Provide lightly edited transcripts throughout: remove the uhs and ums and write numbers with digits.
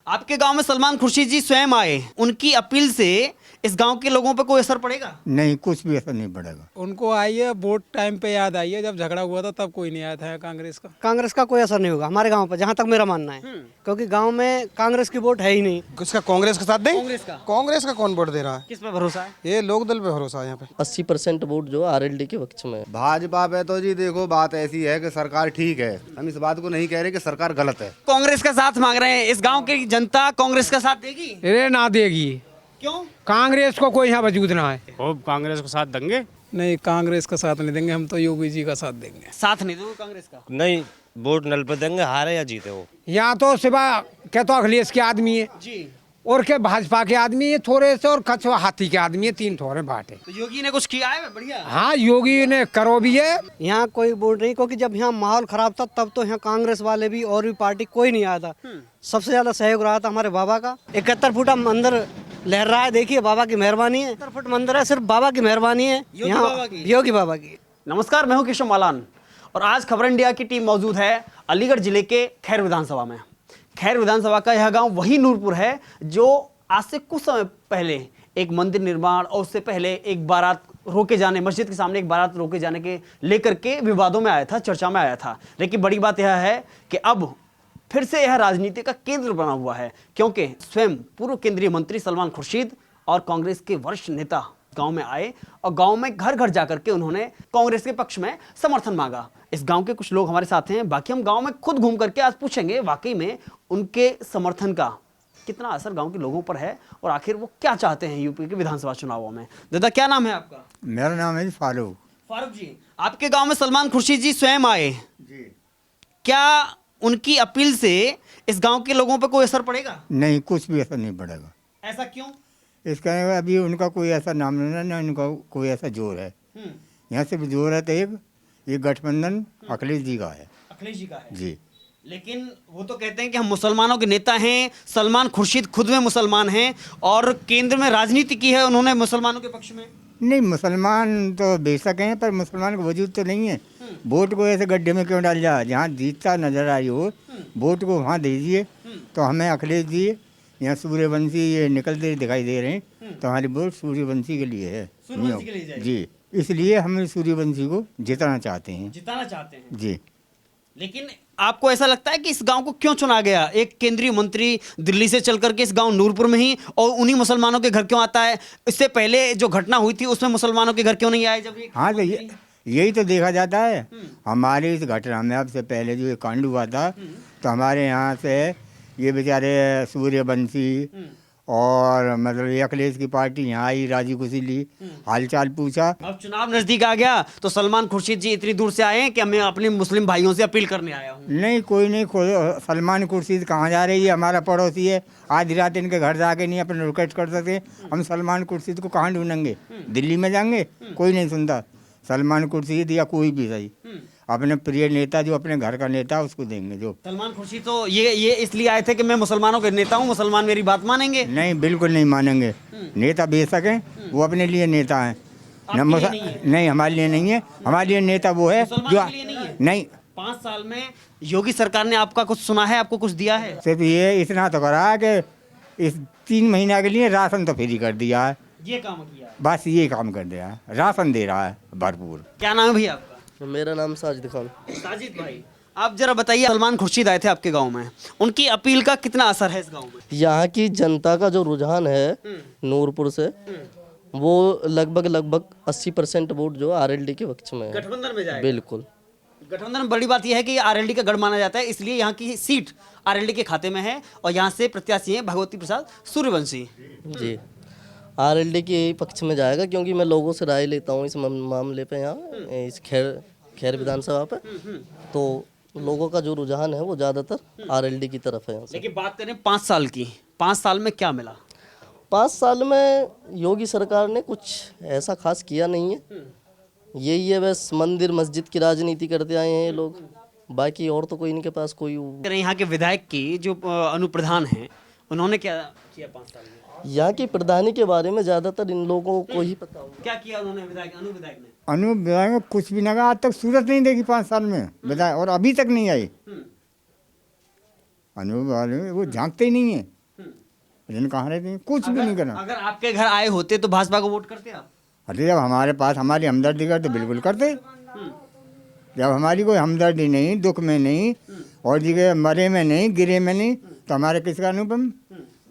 आपके गांव में सलमान खुर्शीद जी स्वयं आए, उनकी अपील से इस गांव के लोगों पर कोई असर पड़ेगा? नहीं, कुछ भी असर नहीं पड़ेगा। उनको आई है वोट टाइम पे याद आई है, जब झगड़ा हुआ था तब कोई नहीं आया था कांग्रेस का कोई असर नहीं होगा हमारे गांव पर, जहां तक मेरा मानना है। क्योंकि गांव में कांग्रेस की वोट है ही नहीं। किसका? कांग्रेस के साथ नहीं। कांग्रेस का कौन वोट दे रहा है? किस पे भरोसा है? ये लोक दल पे भरोसा है। यहाँ पे 80% वोट जो आरएलडी के पक्ष में है। भाजपा पे तो जी देखो बात ऐसी है कि सरकार ठीक है, हम इस बात को नहीं कह रहे कि सरकार गलत है। कांग्रेस का साथ मांग रहे हैं, इस गांव की जनता कांग्रेस का साथ देगी? अरे ना देगी, क्यों? कांग्रेस को कोई यहाँ वजूद ना है। कांग्रेस को साथ देंगे? नहीं, कांग्रेस का साथ नहीं देंगे, हम तो योगी जी का साथ देंगे। साथ नहीं दोगे कांग्रेस का? नहीं, वोट नल पे देंगे, हारे या जीते वो। यहाँ तो सिवा क्या तो अखिलेश के आदमी है जी, और के भाजपा के आदमी है थोड़े से, और कछुआ हाथी के आदमी है, तीन थोड़े बांटे। तो योगी ने कुछ किया है? बढ़िया। हाँ, योगी ने करो भी है। यहाँ कोई वोट नहीं, क्योंकि जब यहाँ माहौल खराब था तब तो यहाँ कांग्रेस वाले भी और भी पार्टी कोई नहीं आया था। सबसे ज्यादा सहयोग रहा था हमारे बाबा का। 71 फुट मंदिर लहर रहा है, देखिए बाबा की मेहरबानी है। 70 फुट मंदिर है, सिर्फ बाबा की मेहरबानी है। योगी बाबा की। नमस्कार, मैं हूं किशोर मालान और आज खबर इंडिया की टीम मौजूद है अलीगढ़ जिले के खैर विधानसभा में। खैर विधानसभा का यह गांव वही नूरपुर है जो आज से कुछ समय पहले एक मंदिर निर्माण और उससे पहले एक बारात रोके जाने, मस्जिद के सामने एक बारात रोके जाने के लेकर के विवादों में आया था, चर्चा में आया था। लेकिन बड़ी बात यह है कि अब फिर से यह राजनीति का केंद्र बना हुआ है, क्योंकि स्वयं पूर्व केंद्रीय मंत्री सलमान खुर्शीद और कांग्रेस के वरिष्ठ नेता गांव में आए और गांव में घर घर जाकर के उन्होंने कांग्रेस के पक्ष में समर्थन मांगा। इस गांव के कुछ लोग हमारे साथ हैं, बाकी हम गांव में खुद घूम करके आज पूछेंगे वाकई में उनके समर्थन का कितना असर गांव के लोगों पर है और आखिर वो क्या चाहते हैं यूपी के विधानसभा चुनावों में। दादा, क्या नाम है आपका? मेरा नाम है फारूक। फारूक जी, आपके गांव में सलमान खुर्शीद जी स्वयं आए जी। क्या उनकी अपील से इस गांव के लोगों पर कोई असर पड़ेगा? नहीं, कुछ भी असर नहीं पड़ेगा। ऐसा क्यों? इसका अभी उनका कोई ऐसा नाम नहीं है, ना उनका कोई ऐसा जोर है। यहाँ सिर्फ जोर है तो एक ये गठबंधन अखिलेश जी का है। अखिलेश जी का है जी। लेकिन वो तो कहते हैं कि हम मुसलमानों के नेता हैं। सलमान खुर्शीद खुद में मुसलमान हैं और केंद्र में राजनीति की है उन्होंने मुसलमानों के पक्ष में। नहीं, मुसलमान तो बेशक हैं पर मुसलमान का वजूद तो नहीं है। वोट को ऐसे गड्ढे में क्यों डाल जाए? जहाँ जीतता नजर आई हो वोट को वहाँ दीजिए। तो हमें अखिलेश जी, यहाँ सूर्यवंशी ये निकलते दिखाई दे रहे हैं, तो हमारी वोट सूर्यवंशी के लिए है। सूर्यवंशी के लिए जाएगी। जी, इसलिए हम सूर्यवंशी को जिताना चाहते हैं। जिताना चाहते हैं जी। लेकिन आपको ऐसा लगता है कि इस गांव को क्यों चुना गया? एक केंद्रीय मंत्री दिल्ली से चल करके इस गांव नूरपुर में ही और उन्हीं मुसलमानों के घर क्यों आता है? इससे पहले जो घटना हुई थी उसमें मुसलमानों के घर क्यों नहीं आए? जब हाँ, तो यही तो देखा जाता है। हमारी इस घटना में अब से पहले जो ये कांड हुआ था, तो हमारे यहाँ से ये बेचारे सूर्यवंशी और मतलब ये अखिलेश की पार्टी यहाँ आई, राजी खुशी ली, हालचाल पूछा। अब चुनाव नजदीक आ गया तो सलमान खुर्शीद जी इतनी दूर से आए हैं कि मैं अपने मुस्लिम भाइयों से अपील करने आया हूँ। नहीं, कोई नहीं। सलमान खुर्शीद कहाँ जा रही है? हमारा पड़ोसी है। आधी रात इनके घर जाके नहीं अपने रिक्वेस्ट कर सकते। हम सलमान खुर्शीद को कहाँ ढूंढेंगे? दिल्ली में जाएंगे? कोई नहीं सुनता। सलमान खुर्शीद या कोई भी सही अपने प्रिय नेता, जो अपने घर का नेता, उसको देंगे। जो सलमान खुर्शीद तो ये इसलिए आए थे कि मैं मुसलमानों के नेता हूँ, मुसलमान मेरी बात मानेंगे। नहीं, बिल्कुल नहीं मानेंगे। नेता बेशक हैं, वो अपने लिए नेता हैं। नहीं, हमारे लिए नहीं है। हमारे लिए नेता वो है जो नहीं। 5 साल में योगी सरकार ने आपका कुछ सुना है, आपको कुछ दिया है? सिर्फ ये इतना तो करा है कि इस 3 महीना के लिए राशन तो फ्री कर दिया है। ये काम किया है? बस ये काम कर दिया है, राशन दे रहा है भरपूर। क्या नाम है भैया आपका? मेरा नाम साजिद खान। साजिद भाई, आप जरा बताइए, सलमान खुर्शीद आए थे आपके गांव में, उनकी अपील का कितना असर है इस गांव में? यहाँ की जनता का जो रुझान है नूरपुर से, वो लगभग 80% वोट जो आरएलडी के पक्ष में है। गठबंधन में जाएगा? बिल्कुल। गठबंधन में बड़ी बात यह है कि आरएलडी का गढ़ माना जाता है, इसलिए यहाँ की सीट आरएलडी के खाते में है और यहाँ से प्रत्याशी हैं भगवती प्रसाद सूर्यवंशी जी। आरएलडी के पक्ष में जाएगा, क्योंकि मैं लोगों से राय लेता हूँ इस मामले पे, यहाँ इस खैर विधानसभा पे, तो लोगों का जो रुझान है वो ज़्यादातर आरएलडी की तरफ है यहाँ से। लेकिन बात करें 5 साल की, 5 साल में क्या मिला? 5 साल में योगी सरकार ने कुछ ऐसा खास किया नहीं है। यही है, बस मंदिर मस्जिद की राजनीति करते आए हैं ये लोग, बाकी और तो कोई इनके पास कोई। यहाँ के विधायक की जो अनुप्रधान हैं, उन्होंने क्या किया 5 साल में? यहाँ की प्रधानी के बारे में ज्यादातर इन लोगों को ही पता होगा। क्या किया उन्होंने? विधायक विधायक ने विधायक में कुछ भी लगा, आज तक सूरत नहीं देखी 5 साल में विधायक, और अभी तक नहीं आई। वो झांकते ही नहीं है। लेकिन कहाँ रहते हैं, कुछ भी नहीं करना। अगर आपके घर आए होते तो भाजपा को वोट करते आप? अरे जब हमारे पास हमारी हमदर्दी कर तो बिल्कुल करते। जब हमारी कोई हमदर्दी नहीं, दुख में नहीं, और जगह मरे में नहीं, गिरे में नहीं, तो हमारे किसका अनुपम?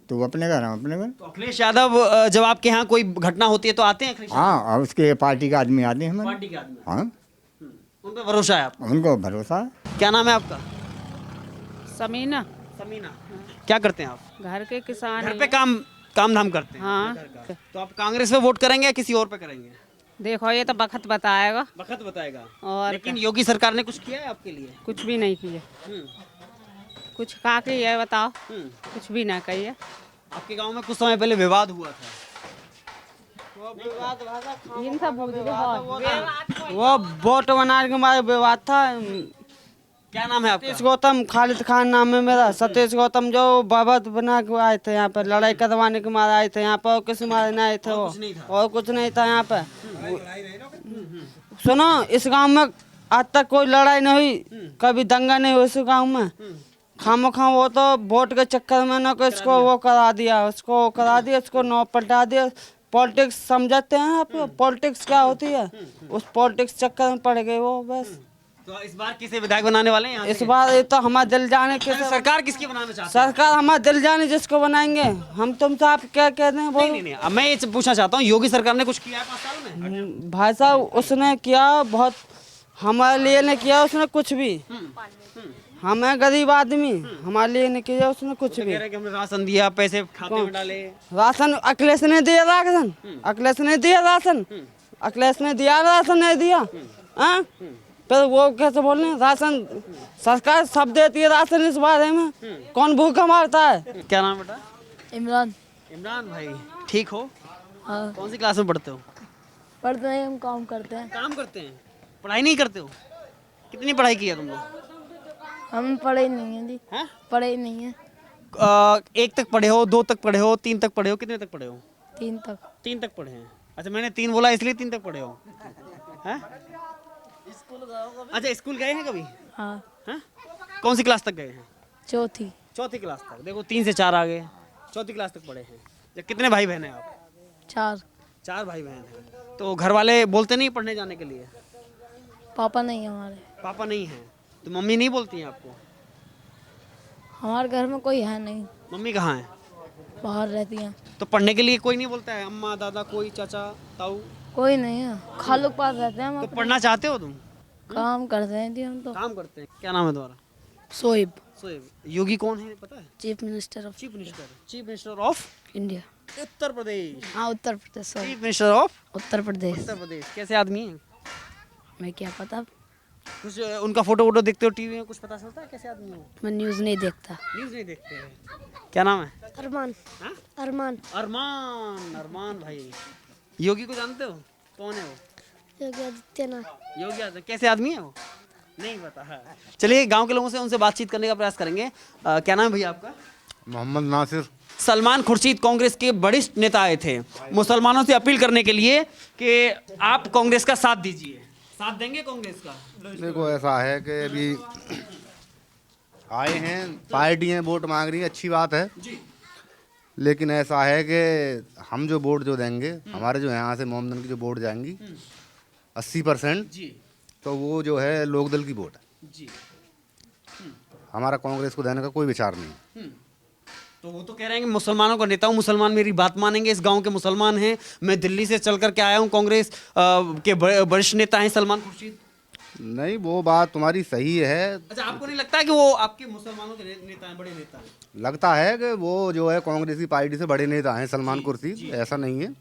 तो वो अपने घर, हम अपने घर। तो अखिलेश यादव जब आपके यहाँ कोई घटना होती है तो आते हैं अखिलेश यादव? हाँ, और उसके पार्टी के आदमी आते हैं हमारे। पार्टी के आदमी? हाँ, उन पर भरोसा है आपको? उनको भरोसा है। क्या नाम है आपका? समीना, समीना। क्या करते हैं आप? घर के किसान घर ही पे हैं। काम धाम करते हैं? हाँ। तो आप कांग्रेस पे वोट करेंगे या किसी और पे करेंगे? देखो ये तो वक्त बताएगा, वक्त बताएगा। और लेकिन योगी सरकार ने कुछ किया है आपके लिए? कुछ भी नहीं किए। हम्म, कुछ कहा कि ये बताओ, हम्म। कुछ भी ना कहिए। आपके गांव में कुछ समय पहले विवाद हुआ था। इन सब वो वोट बनाने के बाद विवाद था। क्या नाम है आपका? सतीश गौतम, खालिद खान नाम है मेरा। सतीश गौतम जो बाबा बना के आए थे यहाँ पर, लड़ाई करवाने के मारे आए थे यहाँ पर, और किसी मारे नहीं आए थे वो, और कुछ नहीं था यहाँ पे। सुनो, इस गांव में आज तक कोई लड़ाई नहीं हुई, कभी दंगा नहीं हुआ इस गांव में। खामोखा वो तो वोट के चक्कर में ना को इसको वो करा दिया, उसको वो करा दिया, इसको नौ पलटा दिया। पॉलिटिक्स समझते हैं आप? पॉलिटिक्स क्या होती है? उस पॉलिटिक्स चक्कर में पड़ गए वो, बस। तो इस बार किसे विधायक बनाने वाले हैं यहाँ इस से? बार ये तो हमारा दिल जाने के सरकार किसकी बनाना चाहते हैं? सरकार हमारा दिल जाने जिसको बनाएंगे हम। तुमसे आप क्या कहते हैं? नहीं नहीं नहीं, अब मैं ये पूछना चाहता हूँ, योगी सरकार ने कुछ किया है 5 साल में? भाई साहब उसने किया बहुत, हमारे लिए नहीं किया उसने कुछ भी। हमें गरीब आदमी, हमारे लिए नहीं किया उसने कुछ कह भी। रहे हैं कि हमने राशन दिया, पैसे खाते में डाले। राशन अखिलेश ने दिया, राशन अखिलेश ने दिया, राशन अखिलेश ने दिया, राशन नहीं दिया। हाँ, फिर वो कैसे बोल रहे हैं? राशन सरकार सब देती है राशन, इस बारे में कौन भूखा मारता है? क्या नाम बेटा? इमरान। इमरान भाई, ठीक हो? हाँ, कौन सी क्लास में पढ़ते हो? पढ़ते हैं, हम काम करते हैं। काम करते हैं, पढ़ाई नहीं करते हो? कितनी पढ़ाई की है तुम लोग? हम पढ़े नहीं हैं जी। हैं? पढ़े नहीं हैं। 1 तक पढ़े हो, 2 तक पढ़े हो, 3 तक पढ़े हो, कितने तक पढ़े हो? 3 तक। 3 तक पढ़े हैं। अच्छा, मैंने 3 बोला इसलिए 3 तक पढ़े हो? हैं? अच्छा, स्कूल गए हैं कभी? हाँ, हैं? कौन सी क्लास तक गए हैं? चौथी। चौथी क्लास तक। देखो 3 से 4 आ गए, चौथी क्लास तक पढ़े हैं। या कितने भाई बहन हैं आप? 4। 4 भाई बहन हैं। तो घर वाले बोलते नहीं पढ़ने जाने के लिए? पापा नहीं है हमारे। पापा नहीं हैं तो मम्मी नहीं बोलती हैं आपको? हमारे घर में कोई है नहीं, मम्मी कहाँ है? बाहर रहती हैं। तो पढ़ने के लिए कोई नहीं बोलता है? अम्मा, दादा, कोई चाचा, ताऊ? कोई नहीं है, खालू के पास रहते हैं हम। तो अपने पढ़ना चाहते हो तुम? काम करते हैं जी हम तो। काम करते हैं। क्या नाम है तुम्हारा? शोएब, सोएब। योगी कौन है पता है? Chief minister of chief minister of India. Uttar Pradesh. हाँ, Uttar Pradesh. Sorry, chief minister of Uttar Pradesh. Uttar Pradesh. कैसे आदमी है? मैं क्या पता, कुछ उनका फोटो वोटो देखते हो टीवी में, कुछ पता चलता है कैसे आदमी हो? मैं न्यूज़ नहीं देखता। न्यूज नहीं देखते हैं। क्या नाम है? अरमान। हाँ? अरमान। अरमान। अरमान भाई, योगी को जानते हो? कौन है वो? योगी आदित्यनाथ। योगी आदित्य। कैसे आदमी है वो? नहीं पता है। चलिए गांव के लोगों से उनसे बातचीत करने का प्रयास करेंगे। क्या नाम है भैया आपका? मोहम्मद नासिर। सलमान खुर्शीद कांग्रेस के वरिष्ठ नेता आए थे मुसलमानों से अपील करने के लिए कि आप कांग्रेस का साथ दीजिए। साथ देंगे कांग्रेस का? देखो ऐसा है कि अभी आए हैं, पार्टियां वोट मांग रही हैं, अच्छी बात है। लेकिन ऐसा है कि हम जो वोट जो देंगे, हमारे जो यहाँ से मोहम्मदन की जो वोट जाएंगी 80%, जी तो वो जो है लोकदल की वोट है। जी। हमारा कांग्रेस को देने का कोई विचार नहीं। तो वो तो कह रहे हैं कि मुसलमानों का नेता हूँ, मुसलमान मेरी बात मानेंगे, इस गांव के मुसलमान हैं, मैं दिल्ली से चल करके आया हूँ, कांग्रेस के वरिष्ठ नेता हैं सलमान खुर्शीद। नहीं, वो बात तुम्हारी सही है। अच्छा, आपको नहीं लगता कि वो आपके मुसलमानों के नेता हैं, बड़े नेता हैं? लगता है कि वो जो है कांग्रेस की पार्टी से बड़े नेता हैं सलमान खुर्शीद, ऐसा नहीं है।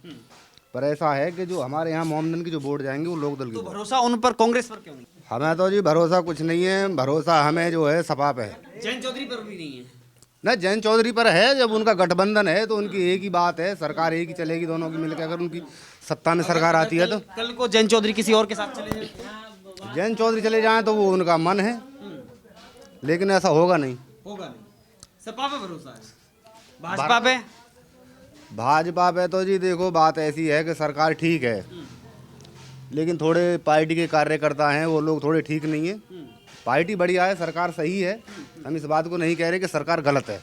पर ऐसा है कि जो हमारे यहाँ मोहम्मदन की जो वोट जाएंगे वो लोकदल की तो वोट। भरोसा उन पर, कांग्रेस पर क्यों नहीं? हमें तो जी भरोसा कुछ नहीं है, भरोसा हमें जो है सपा पे है। जैन चौधरी पर भी नहीं है? ना, जैन चौधरी पर है। जब उनका गठबंधन है तो उनकी एक ही बात है, सरकार एक ही चलेगी दोनों की मिलकर। अगर उनकी सत्ता में सरकार आती है तो कल को जैन चौधरी किसी और के साथ चले जाए? जैन चौधरी चले जाएं तो वो उनका मन है, लेकिन ऐसा होगा नहीं। होगा नहीं। सपा पे भरोसा है? भाजपा पे? भाजपा पे तो जी देखो बात ऐसी है कि सरकार ठीक है, लेकिन थोड़े पार्टी के कार्यकर्ता हैं वो लोग थोड़े ठीक नहीं है। पार्टी बढ़िया है, सरकार सही है, हम इस बात को नहीं कह रहे कि सरकार गलत है।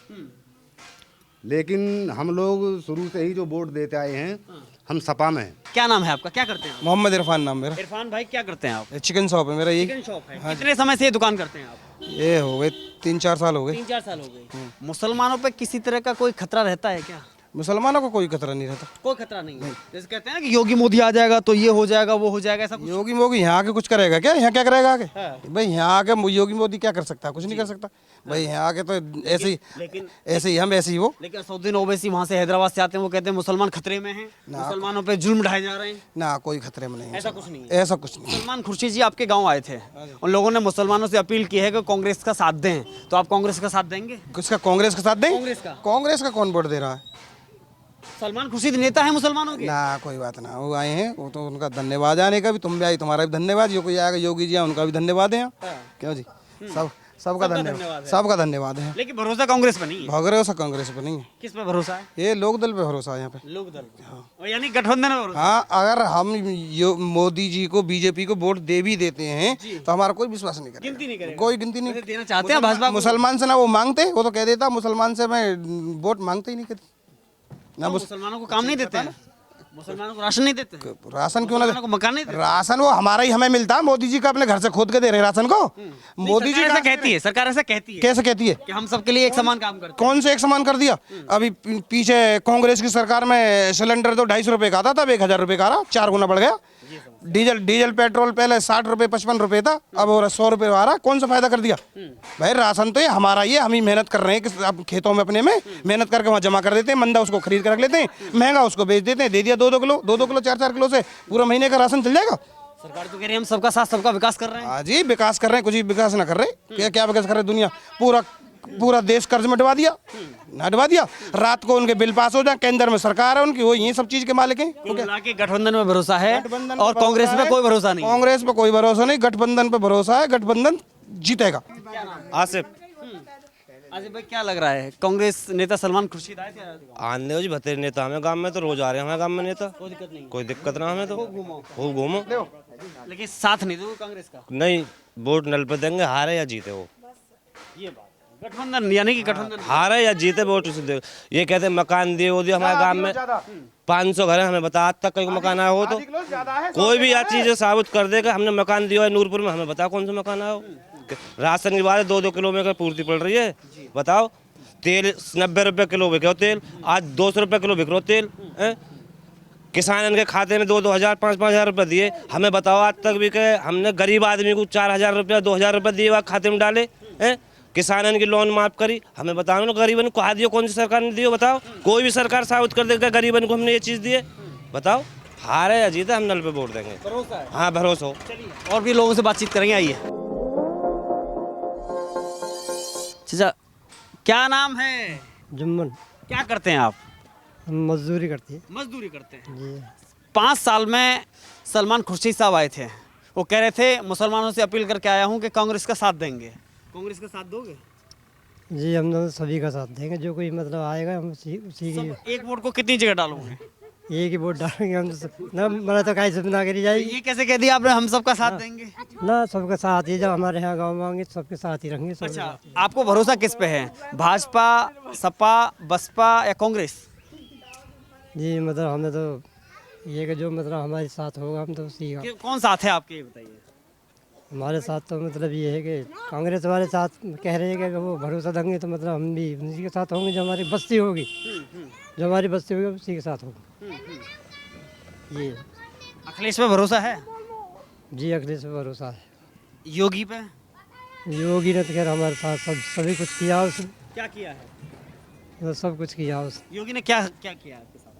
लेकिन हम लोग शुरू से ही जो वोट देते आए हैं, हम सपा में हैं। क्या नाम है आपका, क्या करते हैं आप? मोहम्मद इरफान नाम मेरा। इरफान भाई, क्या करते हैं आप? चिकन शॉप है मेरा ये। चिकन शॉप है। कितने समय से ये दुकान करते हैं आप? ये हो गए 3-4 साल हो गए। 3-4 साल हो गए। मुसलमानों पे किसी तरह का कोई खतरा रहता है क्या? मुसलमानों को कोई खतरा नहीं रहता। कोई खतरा नहीं है। जैसे कहते हैं ना कि योगी मोदी आ जाएगा तो ये हो जाएगा, वो हो जाएगा, ऐसा कुछ? योगी मोदी यहाँ आके कुछ करेगा क्या? यहाँ क्या करेगा आके? भाई यहाँ आके योगी मोदी क्या कर सकता है? कुछ नहीं कर सकता भाई। यहाँ आके तो ऐसे ही हम ऐसे ही वो। लेकिन असदुद्दीन ओवैसी वहाँ से हैदराबाद से आते हैं, वो कहते हैं मुसलमान खतरे में हैं, मुसलमानों पे जुल्म ढाए जा रहे हैं। ना, कोई खतरे में नहीं है। ऐसा कुछ नहीं है। ऐसा कुछ नहीं। सलमान खुर्शीद जी आपके गांव आए थे, उन लोगों ने मुसलमानों से अपील की है कि कांग्रेस का साथ दें, तो आप कांग्रेस का साथ देंगे? किसका? कांग्रेस के साथ दें? कांग्रेस का कौन वोट दे रहा है? सलमान खुर्शीद नेता है मुसलमानों के। ना, कोई बात ना, वो आए हैं, वो तो उनका धन्यवाद आने का भी। तुम भी आई, तुम्हारा भी धन्यवाद। जो कोई आएगा योगी जी उनका भी धन्यवाद है। क्यों जी? सबका धन्यवाद, सबका धन्यवाद है। लेकिन भरोसा कांग्रेस पर नहीं है। भरोसा कांग्रेस पे नहीं है। किस पे भरोसा है? ये लोक दल पे भरोसा है यहाँ पे। लोक दल। हाँ। यानी गठबंधन में भरोसा। हाँ, अगर हम मोदी जी को, बीजेपी को वोट दे भी देते हैं तो हमारा कोई विश्वास नहीं करेगा, गिनती नहीं करेगा। कोई गिनती नहीं देना चाहते हैं भाजपा को? मुसलमान से ना वो मांगते, वो तो कह देता मुसलमान से मैं वोट मांगते ही नहीं कभी। ना मुसलमानों को काम नहीं देते हैं, मुसलमानों को राशन नहीं देते हैं, राशन क्यों ना मुसलमानों को मकान नहीं देते? राशन वो हमारा ही हमें मिलता है। मोदी जी का अपने घर से खोद के दे रहे हैं राशन को। मोदी जी ऐसा कहती है, सरकार ऐसा कहती है कैसे कहती है कि हम सबके लिए एक समान काम करते हैं। कौन से एक समान कर दिया? अभी पीछे कांग्रेस की सरकार में सिलेंडर तो 250 रुपए का आता था, अब 1000 रुपए का आ रहा, 4 गुना बढ़ गया। डीजल पेट्रोल पहले 60 रुपए 55 रुपए था, अब हो रहा 100 रुपए आ रहा। कौन सा फायदा कर दिया भाई? राशन तो ये हमारा, ये हम ही मेहनत कर रहे हैं कि अब खेतों में अपने में मेहनत करके वहाँ जमा कर देते हैं, मंदा उसको खरीद कर रख लेते हैं, महंगा उसको बेच देते हैं। दे दिया 2-2 किलो 4-4 किलो से पूरा महीने का राशन चल जाएगा। सरकार तो कह रही है हम सबका साथ सबका विकास कर रहे हैं। हाँ जी, विकास कर रहे हैं, कुछ भी विकास ना कर रहे। क्या विकास कर रहे? दुनिया पूरा देश कर्ज में डुबा दिया, ना डुबा दिया। रात को उनके बिल पास हो जाए, केंद्र में सरकार है उनकी, वो ये सब चीज के मालिक हैं। कुल मिला के गठबंधन में भरोसा है और कांग्रेस पे कोई भरोसा नहीं। कांग्रेस पे कोई भरोसा नहीं, गठबंधन पे भरोसा है। गठबंधन जीतेगा। आसिफ आसिफ भाई, क्या लग रहा है, कांग्रेस नेता सलमान खुर्शीद आए थे? आने जी भतेरे नेता हमें गांव में तो रोज आ रहे हैं हमारे गांव में नेता। कोई दिक्कत ना हमें तो। खूब घूमो, लेकिन साथ नहीं दो कांग्रेस का। नहीं, वोट नल पे देंगे, हारे या जीते वो। ये बात गठबंधन, यानी कि गठबंधन हारे या जीते वोट उसे दे। ये कहते हैं मकान दिए, वो दिए। हमारे गांव में 500 घर है, हमें बता आज तक कोई मकान आया हो तो? कोई भी यह चीज साबित कर देगा हमने मकान दिया है नूरपुर में, हमें बताओ कौन सा मकान आया हो। राशन की बात है, 2-2 किलो में पूर्ति पड़ रही है, बताओ। तेल 90 रुपये किलो बिक रहा तेल, आज 200 रुपये किलो बिक रहा तेल। किसान के खाते में 2-2 हज़ार 5-5 हज़ार रुपये दिए, हमें बताओ आज तक भी के हमने गरीब आदमी को 4,000 रुपया 2,000 रुपये दिए खाते में डाले। किसानन की लोन माफ करी, हमें बताओ ना गरीबन को कहा दियो, कौन सी सरकार ने दियो बताओ? कोई भी सरकार साबित कर देगा गरीबन को हमने ये चीज़ दिए, बताओ। हारे या जीते हम नल पे वोट देंगे। भरोसा है? हाँ, भरोसा हो। और भी लोगों से बातचीत करेंगे, आइए। चाचा, क्या नाम है? जुम्मन। क्या करते हैं आप? हम मजदूरी करती है मजदूरी करते हैं जी। 5 साल में सलमान खुर्शीद साहब आए थे, वो कह रहे थे मुसलमानों से अपील करके आया हूँ कि कांग्रेस का साथ देंगे। कांग्रेस का साथ दोगे? जी, हम तो सभी का साथ देंगे, जो कोई मतलब आएगा हम उसी की। एक वोट को कितनी जगह डालोगे? एक ही वोट डालेंगे हम तो। ना मेरा तो कहीं सपना करी जाएगी। ये कैसे कह दिया आपने हम सबका साथ देंगे? ना, सबका साथ ही, जब हमारे यहाँ गाँव में आएंगे सबके साथ ही रहेंगे। सब अच्छा, आपको भरोसा किस पे है, भाजपा, सपा, बसपा या कांग्रेस? जी, मतलब हमें तो ये कि जो मतलब हमारे साथ होगा हम तो उसी का। कौन साथ है आपके, ये बताइए। हमारे साथ तो मतलब ये है कि कांग्रेस वाले साथ कह रहे हैं कि वो भरोसा देंगे, तो मतलब हम भी उसी के साथ होंगे। जो हमारी बस्ती होगी, जो हमारी बस्ती होगी उसी के साथ होगी। ये अखिलेश पे भरोसा है? जी, अखिलेश पे भरोसा है। योगी पे? योगी ने तो खैर हमारे साथ सभी कुछ किया उसने। क्या किया है? तो सब कुछ किया उसने। योगी ने क्या क्या किया आपके साथ?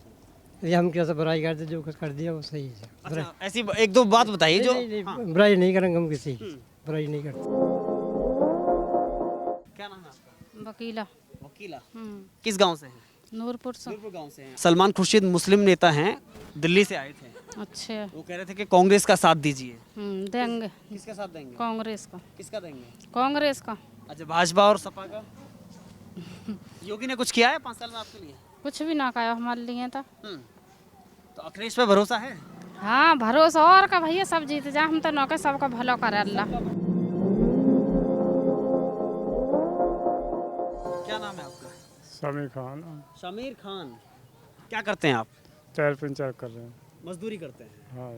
ये हम कैसे बुराई करते, जो कुछ कर दिया वो सही है। अच्छा, ऐसी एक दो बात बताइए जो। बुराई नहीं करेंगे हम किसी की, बुराई नहीं करते। क्या नाम है आपका? वकीला। वकीला। किस गांव से हैं? नूरपुर से। नूरपुर गांव से हैं। सलमान खुर्शीद मुस्लिम नेता हैं, दिल्ली से आए थे। अच्छा। वो कह रहे थे कि कांग्रेस का साथ दीजिए। देंगे। किसका साथ देंगे? कांग्रेस का। किसका देंगे? कांग्रेस का। अच्छा, भाजपा और सपा का? योगी ने कुछ किया है 5 साल में आपके लिए? कुछ भी ना कहा हमारे लिए था। तो अखिलेश पे भरोसा है? हाँ, भरोसा और का भैया, सब जीत जा, हम तो नौके सबका भलो करे अल्लाह। क्या नाम है आपका? समीर खान शमीर खान। क्या करते हैं आप? टायर पंचर कर रहे हैं। मजदूरी करते हैं, हाँ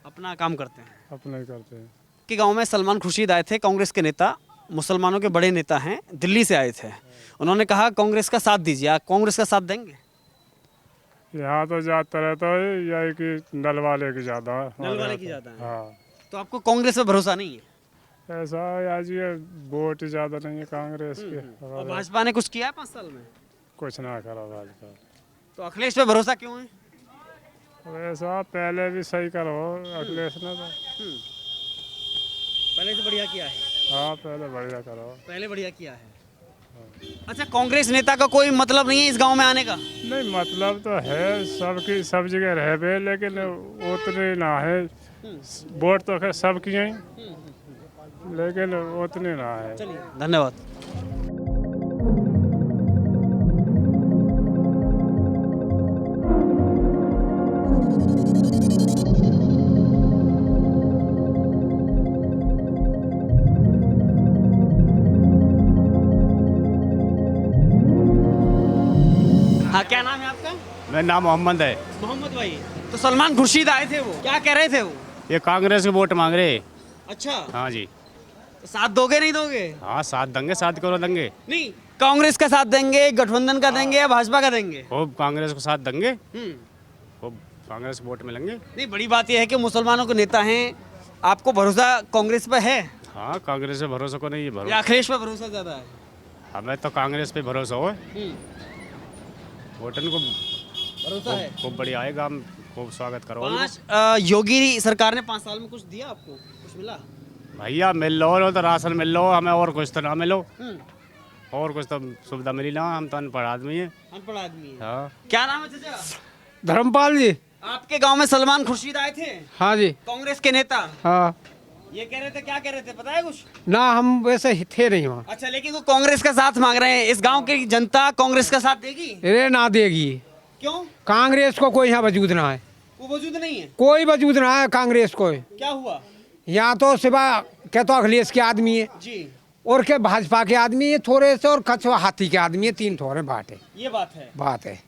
अपना काम करते हैं। अपना ही करते हैं। कि गांव में सलमान खुर्शीद आए थे, कांग्रेस के नेता, मुसलमानों के बड़े नेता हैं, दिल्ली से आए थे। उन्होंने कहा कांग्रेस का साथ दीजिए। आप कांग्रेस का साथ देंगे? यहाँ तो ज़्यादातर रहता है यही कि नल वाले की ज़्यादा है। नल वाले की ज़्यादा है। हाँ तो आपको कांग्रेस पे भरोसा नहीं है? ऐसा है आज ये वोट ज़्यादा नहीं है कांग्रेस के। और भाजपा ने कुछ किया है 5 साल में? कुछ ना करा भाजपा। तो अखिलेश पे भरोसा क्यों है? ऐसा पहले भी सही करो अखिलेश ने तो। पहले से बढ़िया किया है। हाँ पहले बढ़िया करो। पहले बढ़िया किया है। अच्छा, कांग्रेस नेता का कोई मतलब नहीं है इस गांव में आने का? नहीं मतलब तो है, सबकी सब जगह रह पे, लेकिन उतने ना है। वोट तो खैर सबकी हैं, लेकिन उतने ना है। धन्यवाद। हाँ, क्या नाम है आपका? मेरा नाम मोहम्मद है। मोहम्मद भाई। तो सलमान खुर्शीद आए थे, वो क्या कह रहे थे? वो ये कांग्रेस के वोट मांग रहे। अच्छा, हाँ जी। तो साथ दोगे नहीं दोगे? हाँ साथ देंगे, साथ करो देंगे। नहीं, कांग्रेस का साथ देंगे, गठबंधन का देंगे या भाजपा का देंगे? खूब कांग्रेस को साथ देंगे, खूब कांग्रेस वोट मिलेंगे। नहीं, बड़ी बात यह है कि मुसलमानों के नेता हैं, आपको भरोसा कांग्रेस पे है हाँ कांग्रेस पे भरोसा को नहीं है, या भरोसा अखिलेश पे भरोसा ज्यादा है? हमें तो कांग्रेस पे भरोसा हो। वोटन को भरोसा है। खूब बढ़िया आएगा, हम खूब स्वागत करो। योगी सरकार ने 5 साल में कुछ दिया आपको? कुछ मिला? भैया मिल लो तो राशन मिल लो, हमें और कुछ तो ना मिलो। और कुछ तो सुविधा मिली ना, हम तो अनपढ़ आदमी है। अनपढ़ आदमी है। हाँ। क्या नाम है चाचा? धर्मपाल जी। आपके गांव में सलमान खुर्शीद आए थे, हाँ जी। कांग्रेस के नेता। हाँ। ये कह रहे थे, क्या कह रहे थे पता है कुछ? ना हम वैसे ही थे नहीं वहाँ। अच्छा, लेकिन वो कांग्रेस का साथ मांग रहे हैं। इस गांव की जनता कांग्रेस का साथ देगी? अरे ना देगी। क्यों? कांग्रेस को कोई यहाँ वजूद ना है। वो वजूद नहीं है? कोई वजूद ना है कांग्रेस को। क्या हुआ? यहाँ तो सिवा क्या तो अखिलेश के आदमी है जी, और क्या भाजपा के आदमी है थोड़े से, और कछुआ हाथी के आदमी है, 3 थोड़े बात है। ये बात है।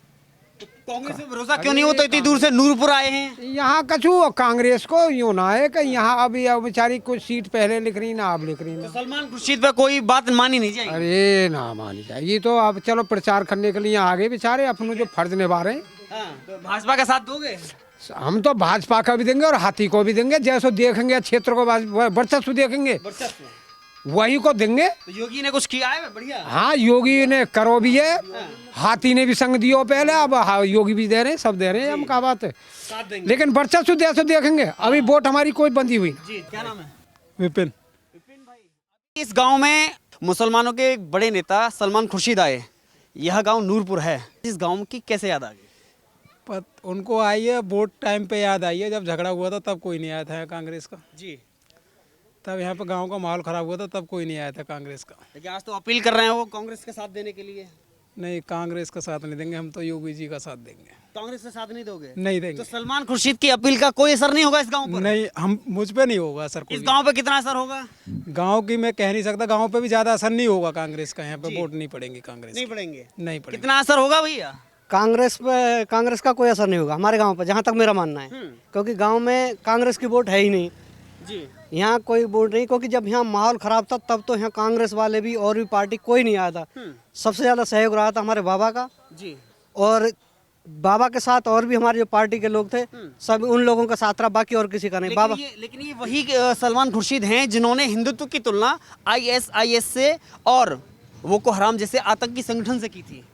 तो कांग्रेस पे भरोसा क्यों नहीं होता? इतनी दूर से नूरपुर आए हैं। यहाँ कछु कांग्रेस को यूँ ना है कि यहाँ अभी अब बेचारी कुछ सीट पहले लिख रही ना अब लिख रही तो ना। सलमान खुर्शीद पे कोई बात मानी नहीं जाएगी? अरे ना मानी जाएगी तो अब चलो प्रचार करने के लिए आगे बेचारे अपने जो फर्ज निभा रहे हैं। हाँ, तो भाजपा का साथ दोगे? हम तो भाजपा का भी देंगे और हाथी को भी देंगे, जैसे देखेंगे क्षेत्र को वर्चस्व देखेंगे वही को देंगे। तो योगी ने कुछ किया है बढ़िया? हाँ योगी ने करो भी है, हाथी ने भी संग दियो पहले, अब योगी भी दे रहे हैं, सब दे रहे हैं, हम क्या बात है। साथ देंगे। लेकिन वर्चस्व जैसे देखेंगे, अभी वोट हमारी कोई बंदी हुई। जी, क्या नाम है? विपिन। इस गांव में मुसलमानों के एक बड़े नेता सलमान खुर्शीद आए। यह गांव नूरपुर है। इस गांव की कैसे याद आ गई? उनको आई है वोट टाइम पे याद आई है, जब झगड़ा हुआ था तब कोई नहीं आया था कांग्रेस का। जी, तब यहाँ पे गांव का माहौल खराब हुआ था, तब कोई नहीं आया था कांग्रेस का। लेकिन आज तो अपील कर रहे हैं वो कांग्रेस का साथ देने के लिए। नहीं, कांग्रेस का साथ नहीं देंगे, हम तो योगी जी का साथ देंगे। कांग्रेस का साथ नहीं दोगे? नहीं देंगे। तो सलमान खुर्शीद की अपील का कोई असर नहीं होगा इस गांव पर? नहीं, हम मुझ पे नहीं होगा असर। इस गांव पे कितना असर होगा? गांव की मैं कह नहीं सकता, गांव पे भी ज्यादा असर नहीं होगा कांग्रेस का। यहाँ पे वोट नहीं पड़ेंगे कांग्रेस। नहीं पड़ेंगे? नहीं पड़ेंगे। कितना असर होगा भैया? कांग्रेस पे, कांग्रेस का कोई असर नहीं होगा हमारे गांव पर, जहां तक मेरा मानना है। क्योंकि गांव में कांग्रेस की वोट है ही नहीं जी। यहाँ कोई वोट नहीं, क्योंकि जब यहाँ माहौल खराब था तब तो यहाँ कांग्रेस वाले भी और भी पार्टी कोई नहीं आया था। सबसे ज्यादा सहयोग रहा था हमारे बाबा का जी। और बाबा के साथ और भी हमारे जो पार्टी के लोग थे, सब उन लोगों का साथ रहा, बाकी और किसी का नहीं। बाबा लेकिन ये वही सलमान खुर्शीद हैं जिन्होंने हिंदुत्व की तुलना ISIS से और बोको हराम जैसे आतंकी संगठन से की थी।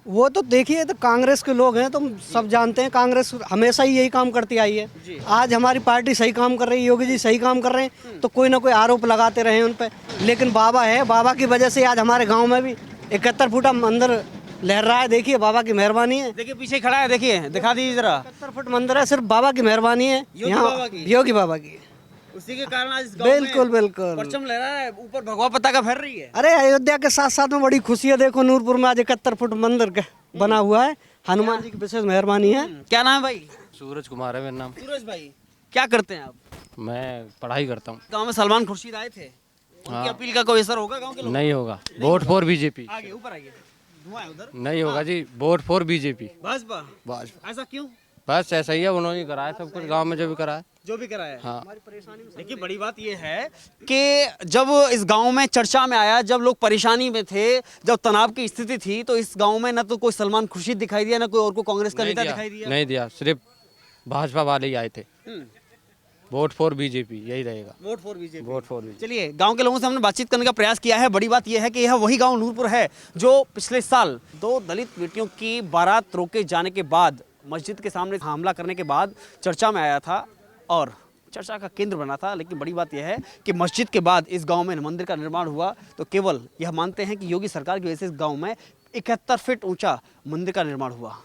वो तो देखिए, तो कांग्रेस के लोग हैं, तो सब जानते हैं कांग्रेस हमेशा ही यही काम करती आई है। आज हमारी पार्टी सही काम कर रही है, योगी जी सही काम कर रहे हैं, तो कोई ना कोई आरोप लगाते रहे उन पे। लेकिन बाबा है, बाबा की वजह से आज हमारे गांव में भी 71 फुट मंदिर लहर रहा है। देखिए बाबा की मेहरबानी है। देखिए पीछे खड़ा है, देखिए दिखा दीजिए जरा। 71 फुट मंदिर है, सिर्फ बाबा की मेहरबानी है। योगी बाबा की उसी के कारण आज इस गांव में बिल्कुल बिल्कुल परचम लहरा है, ऊपर भगवा पताका फहर रही है। अरे अयोध्या के साथ साथ में बड़ी खुशी है। देखो नूरपुर में आज 71 फुट मंदिर बना हुआ है, हनुमान जी की विशेष मेहरबानी है। क्या नाम है भाई? सूरज कुमार है मेरा नाम। सूरज भाई, क्या करते हैं आप? मैं पढ़ाई करता हूँ। गांव में सलमान खुर्शीद आए थे, उनकी अपील का कोई असर होगा गांव के लोगों? नहीं होगा। Vote for BJP. आगे ऊपर आइए। हुआ है उधर? नहीं होगा जी, vote for BJP. Bhajpa. Bhajpa, ऐसा क्यों? बस ऐसा ही है, उन्होंने कराया सब कुछ गांव में जो भी कराया। जो भी कराया है। हाँ। देखिए बड़ी बात यह है कि जब इस गांव में चर्चा में आया, जब लोग परेशानी में थे, जब तनाव की स्थिति थी, तो इस गांव में ना तो कोई सलमान खुर्शीद दिखाई दिया, ना कोई और को कांग्रेस का नेता दिखाई दिया। नहीं दिया, सिर्फ भाजपा वाले ही आए थे। वोट फॉर बीजेपी यही रहेगा। Vote for BJP. Vote for BJP. चलिए, गांव के लोगों से हमने बातचीत करने का प्रयास किया है। बड़ी बात यह है कि यह वही गांव नूरपुर है जो पिछले साल 2 दलित बेटियों की बारात रोके जाने के बाद, मस्जिद के सामने हमला करने के बाद चर्चा में आया था और चर्चा का केंद्र बना था। लेकिन बड़ी बात यह है कि मस्जिद के बाद इस गांव में मंदिर का निर्माण हुआ, तो केवल यह मानते हैं कि योगी सरकार की वजह से इस गांव में 71 फीट ऊंचा मंदिर का निर्माण हुआ।